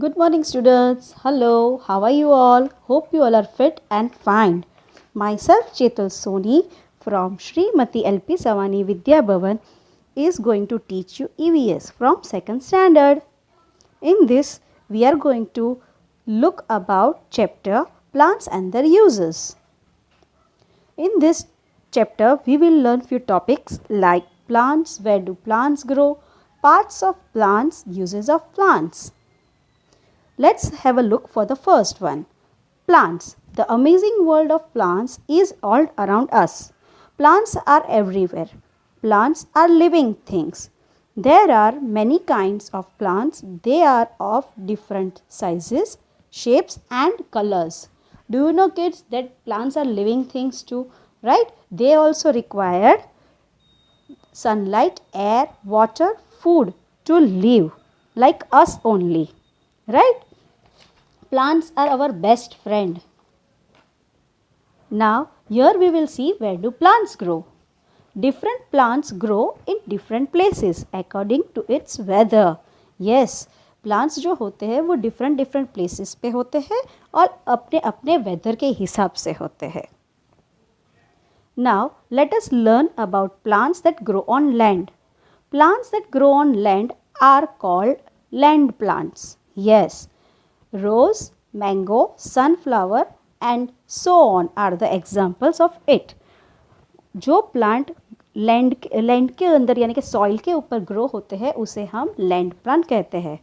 Good morning, students. Hello, how are you all? Hope you all are fit and fine. Myself, Chetal Soni from Srimati LP Savani Vidya Bhavan is going to teach you EVS from 2nd standard. In this, we are going to look about chapter Plants and their uses. In this chapter, we will learn few topics like plants, where do plants grow, parts of plants, uses of plants. Let's have a look for the first one. Plants. The amazing world of plants is all around us. Plants are everywhere. Plants are living things. There are many kinds of plants. They are of different sizes, shapes and colors. Do you know, kids, that plants are living things too, right? They also require sunlight, air, water, food to live, like us only, right? Plants are our best friend. Now, here we will see where do plants grow. Different plants grow in different places according to its weather. Yes, plants जो होते हैं वो different places पे होते हैं और अपने अपने weather के हिसाब से होते हैं. Now, let us learn about plants that grow on land. Plants that grow on land are called land plants. Yes. Rose, mango, sunflower and so on are the examples of it. जो plant land के अंदर यानी कि soil के ऊपर grow होते हैं उसे हम लैंड प्लांट कहते हैं.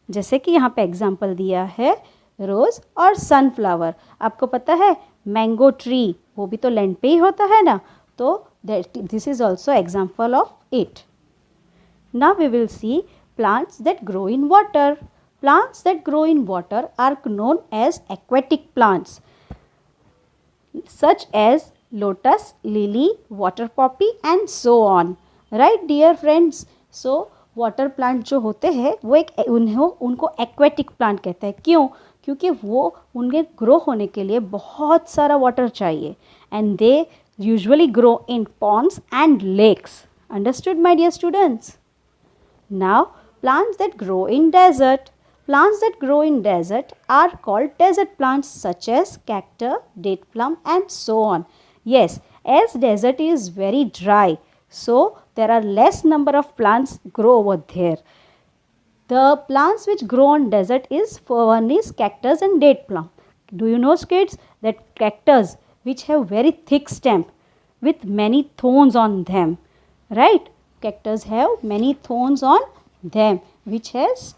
जैसे कि यहाँ पे एग्जांपल दिया है रोज़ और सनफ्लावर. आपको पता है मैंगो ट्री वो भी तो लैंड पे ही होता है ना, तो this is also example of it. Now we will see plants that grow in water. Plants that grow in water are known as aquatic plants, such as lotus, lily, water poppy and so on. Right, dear friends? So, water plant जो होते हैं वो उनको aquatic plant कहते हैं. क्यों? क्योंकि वो उनके ग्रो होने के लिए बहुत सारा वाटर चाहिए and they usually grow in ponds and lakes. Understood, my dear students? Now, plants that grow in desert. Plants that grow in desert are called desert plants such as cactus, date plum and so on. Yes, as desert is very dry, so there are less number of plants grow over there. The plants which grow on desert one is cactus and date plum. Do you know, kids, that cactus which have very thick stem with many thorns on them, right? Cactus have many thorns on them which has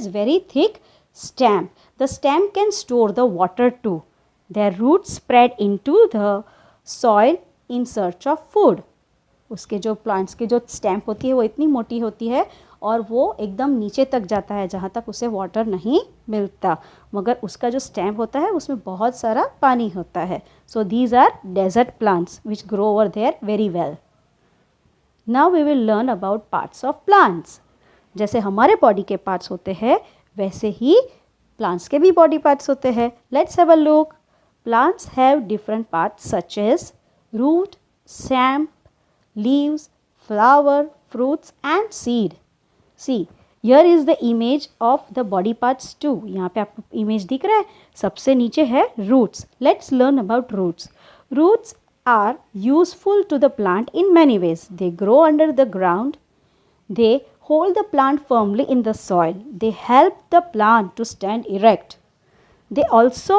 very thick stem. The stem can store the water too. Their roots spread into the soil in search of food. उसके जो plants के जो stem होती है वो इतनी मोटी होती है और वो एकदम नीचे तक जाता है जहाँ तक उसे वाटर नहीं मिलता, मगर उसका जो स्टेम होता है उसमें बहुत सारा पानी होता है. So these are desert plants which grow over there very well. Now we will learn about parts of plants. जैसे हमारे बॉडी के पार्ट्स होते हैं वैसे ही प्लांट्स के भी बॉडी पार्ट्स होते हैं. Let's have a look. Plants have different parts such as root, stem, leaves, flower, fruits and seed. See, here is the image of the body parts too. यहाँ पे आपको इमेज दिख रहा है. सबसे नीचे है roots. Let's learn about roots. Roots are useful to the plant in many ways. They grow under the ground. They hold the plant firmly in the soil. They help the plant to stand erect. They also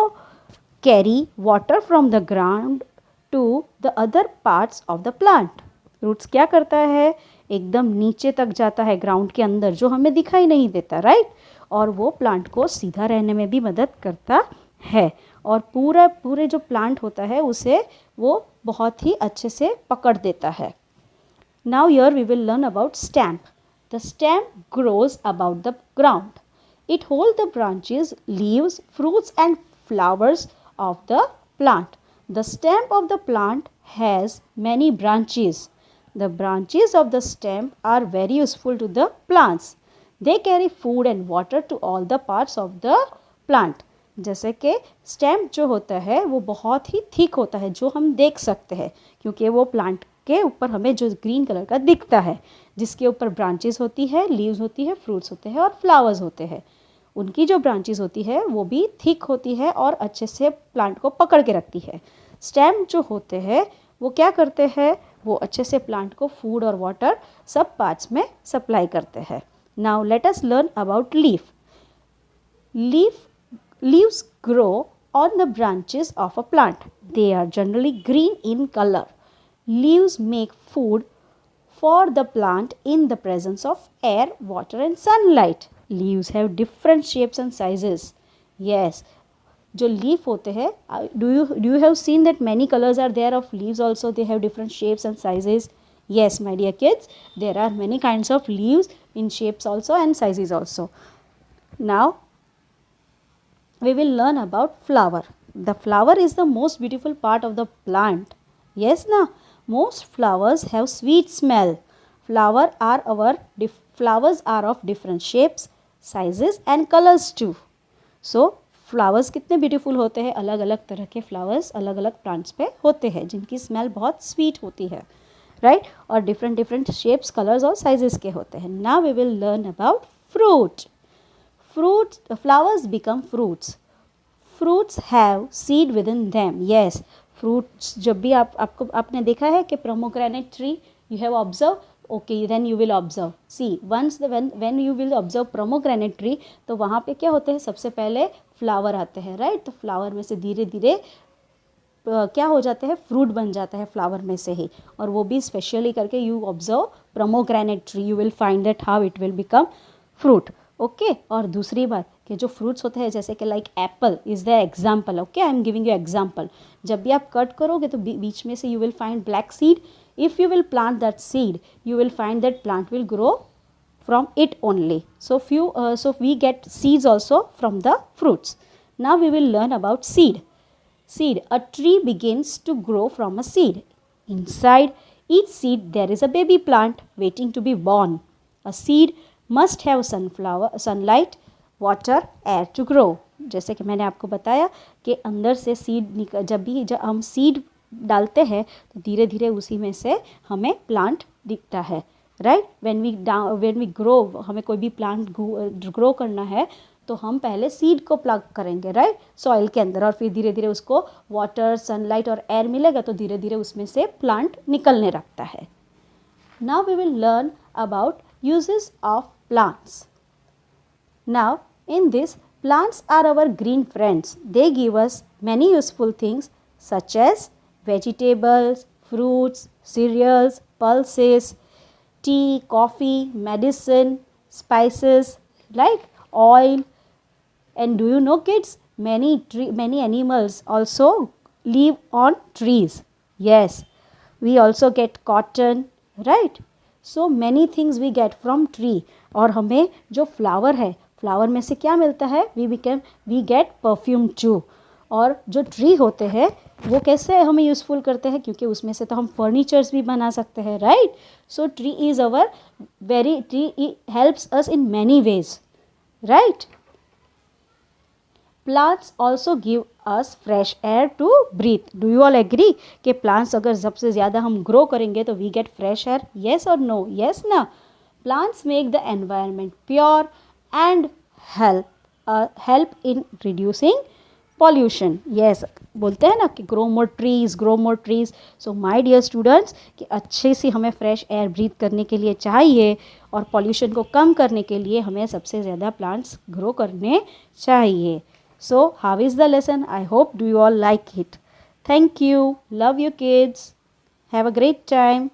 carry water from the ground to the other parts of the plant. Roots क्या करता है? एकदम नीचे तक जाता है ground के अंदर जो हमें दिखाई नहीं देता, राइट? और वो प्लांट को सीधा रहने में भी मदद करता है और पूरे जो प्लांट होता है उसे वो बहुत ही अच्छे से पकड़ देता है. Now here we will learn about stem. The stem grows above the ground. It holds the branches, leaves, fruits and flowers of the plant. The stem of the plant has many branches. The branches of the stem are very useful to the plants. They carry food and water to all the parts of the plant. जैसे कि stem जो होता है वो बहुत ही thick होता है जो हम देख सकते हैं क्योंकि वो प्लांट के ऊपर हमें जो ग्रीन कलर का दिखता है, जिसके ऊपर ब्रांचेस होती है, लीव्स होती है, फ्रूट्स होते हैं और फ्लावर्स होते हैं। उनकी जो ब्रांचेस होती है वो भी थिक होती है और अच्छे से प्लांट को पकड़ के रखती है। स्टेम जो होते हैं वो क्या करते हैं, वो अच्छे से प्लांट को फूड और वाटर सब पार्ट्स में सप्लाई करते हैं। Now let us learn about leaf. Leaves grow on the branches of a plant. They are generally green in color. Leaves make food for the plant in the presence of air, water and sunlight. Leaves have different shapes and sizes. Yes, जो leaf होते हैं, do you have seen that many colors are there of leaves also? They have different shapes and sizes. Yes, my dear kids, there are many kinds of leaves in shapes also and sizes also. Now we will learn about flower. The flower is the most beautiful part of the plant. Yes, na? Most flowers have sweet smell. Flowers are of different shapes, sizes and colors too. So flowers कितने beautiful होते हैं, अलग अलग तरह के flowers अलग अलग plants पे होते हैं जिनकी स्मेल बहुत स्वीट होती है, राइट? और डिफरेंट डिफरेंट शेप्स, कलर्स और साइजेस के होते हैं. Now we will learn about fruit. Flowers become fruits. Fruits have seed within them. Yes, fruits जब भी आपने देखा है कि pomegranate tree you have observed, okay, then you will observe. See, when you will observe pomegranate tree, तो वहाँ पे क्या होते हैं, सबसे पहले फ्लावर आते हैं, राइट? तो फ्लावर में से धीरे धीरे क्या हो जाते हैं, फ्रूट बन जाता है फ्लावर में से ही. और वो भी स्पेशली करके you observe pomegranate tree, you will find that how it will become fruit. Okay, और दूसरी बात कि जो फ्रूट्स होते हैं जैसे कि like Apple is the example. Okay, I am giving you example. जब भी आप कट करोगे तो बीच में से you will find black seed. If you will plant that seed, you will find that plant will grow from it only. So we get seeds also from the fruits. Now we will learn about seed. A tree begins to grow from a seed. Inside each seed there is a baby plant waiting to be born. A seed must have sunlight, water, air to grow. जैसे कि मैंने आपको बताया कि अंदर से seed जब हम सीड डालते हैं तो धीरे धीरे उसी में से हमें प्लांट दिखता है, राइट? व्हेन वी ग्रो, हमें कोई भी प्लांट ग्रो करना है तो हम पहले सीड को प्लग करेंगे, राइट, सॉइल के अंदर, और फिर धीरे धीरे उसको वाटर, सनलाइट और एयर मिलेगा तो धीरे धीरे उसमें से प्लांट निकलने लगता है. Now we will learn about uses of plants. Now in this, plants are our green friends. They give us many useful things such as vegetables, fruits, cereals, pulses, tea, coffee, medicine, spices, like oil. And do you know, kids, many animals also live on trees. Yes, we also get cotton, right? So many things we get from tree. और हमें जो flower है, flower में से क्या मिलता है, we get perfume to. और जो ट्री होते हैं वो कैसे हमें यूज़फुल करते हैं, क्योंकि उसमें से तो हम फर्नीचर्स भी बना सकते हैं, right? So tree helps us in many ways, right? Plants also give us fresh air to breathe. Do you all agree कि प्लांट्स अगर सबसे ज़्यादा हम ग्रो करेंगे तो we get fresh air? Yes और नो? येस ना? Plants make the environment pure and help in reducing pollution. Yes, बोलते हैं ना कि grow more trees. So my dear students, कि अच्छे से हमें fresh air breathe करने के लिए चाहिए और pollution को कम करने के लिए हमें सबसे ज़्यादा plants grow करने चाहिए. So how is the lesson? I hope do you all like it. Thank you. Love you kids. Have a great time.